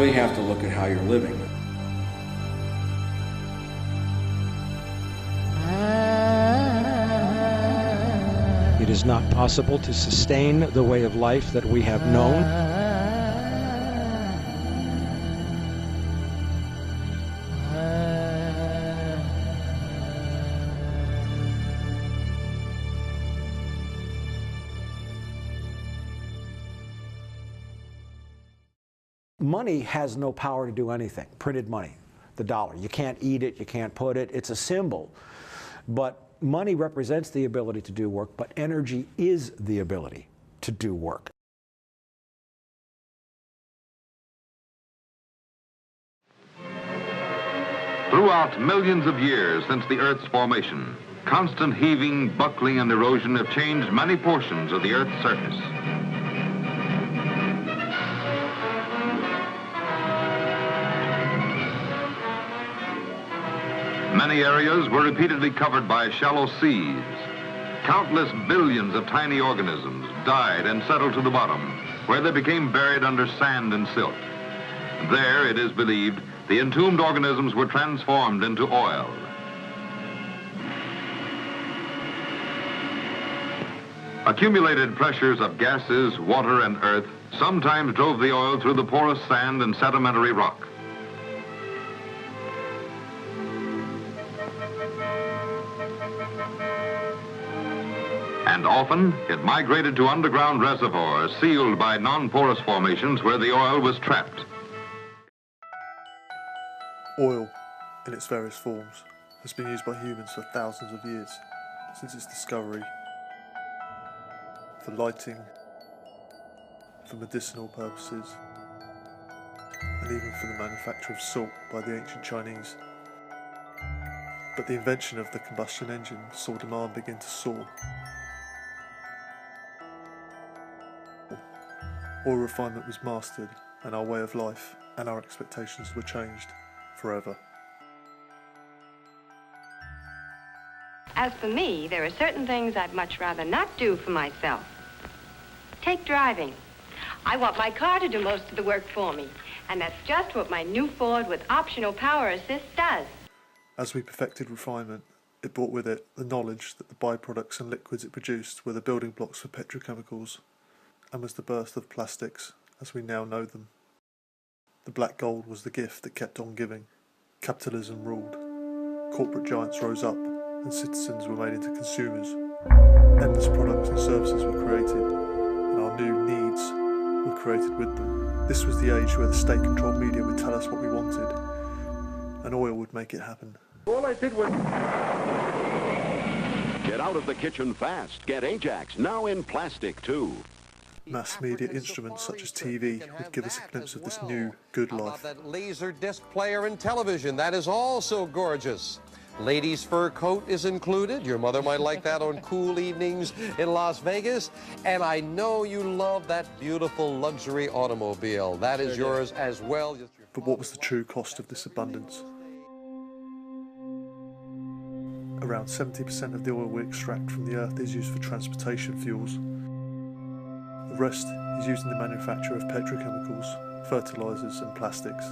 really have to look at how you're living. It is not possible to sustain the way of life that we have known. Money has no power to do anything. Printed money, the dollar. You can't eat it, you can't put it, it's a symbol. But money represents the ability to do work, but energy is the ability to do work. Throughout millions of years since the Earth's formation, constant heaving, buckling, and erosion have changed many portions of the Earth's surface. Many areas were repeatedly covered by shallow seas. Countless billions of tiny organisms died and settled to the bottom, where they became buried under sand and silt. There, it is believed, the entombed organisms were transformed into oil. Accumulated pressures of gases, water, and earth sometimes drove the oil through the porous sand and sedimentary rock. And often, it migrated to underground reservoirs sealed by non-porous formations where the oil was trapped. Oil, in its various forms, has been used by humans for thousands of years, since its discovery, for lighting, for medicinal purposes, and even for the manufacture of salt by the ancient Chinese. But the invention of the combustion engine saw demand begin to soar. Oil refinement was mastered, and our way of life and our expectations were changed forever. As for me, there are certain things I'd much rather not do for myself. Take driving. I want my car to do most of the work for me, and that's just what my new Ford with optional power assist does. As we perfected refinement, it brought with it the knowledge that the byproducts and liquids it produced were the building blocks for petrochemicals, and was the birth of plastics as we now know them. The black gold was the gift that kept on giving. Capitalism ruled. Corporate giants rose up, and citizens were made into consumers. Endless products and services were created, and our new needs were created with them. This was the age where the state-controlled media would tell us what we wanted, and oil would make it happen. All I did was... Get out of the kitchen fast. Get Ajax, now in plastic too. Mass media instruments such as TV would give us a glimpse of this new, good life. That laser disc player and television, that is also gorgeous. Ladies' fur coat is included. Your mother might like that on cool evenings in Las Vegas. And I know you love that beautiful luxury automobile. That is yours as well. But what was the true cost of this abundance? Around 70% of the oil we extract from the earth is used for transportation fuels. The rest is used in the manufacture of petrochemicals, fertilizers and plastics.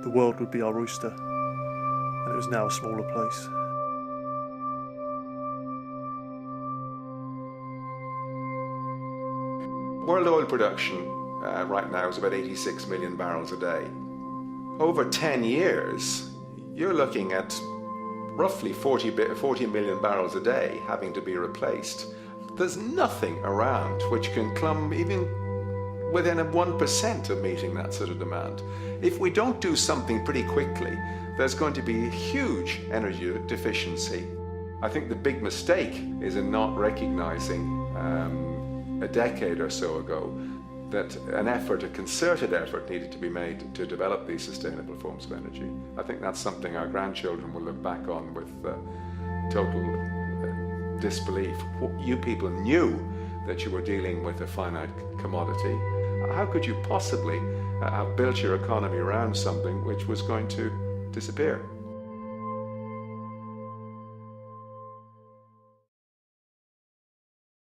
The world would be our oyster, and it was now a smaller place. World oil production right now is about 86 million barrels a day. Over 10 years, you're looking at roughly 40 million barrels a day having to be replaced. There's nothing around which can come even within 1% of meeting that sort of demand. If we don't do something pretty quickly, there's going to be a huge energy deficiency. I think the big mistake is in not recognizing a decade or so ago that a concerted effort needed to be made to develop these sustainable forms of energy. I think that's something our grandchildren will look back on with total disbelief. You people knew that you were dealing with a finite commodity. How could you possibly have built your economy around something which was going to disappear?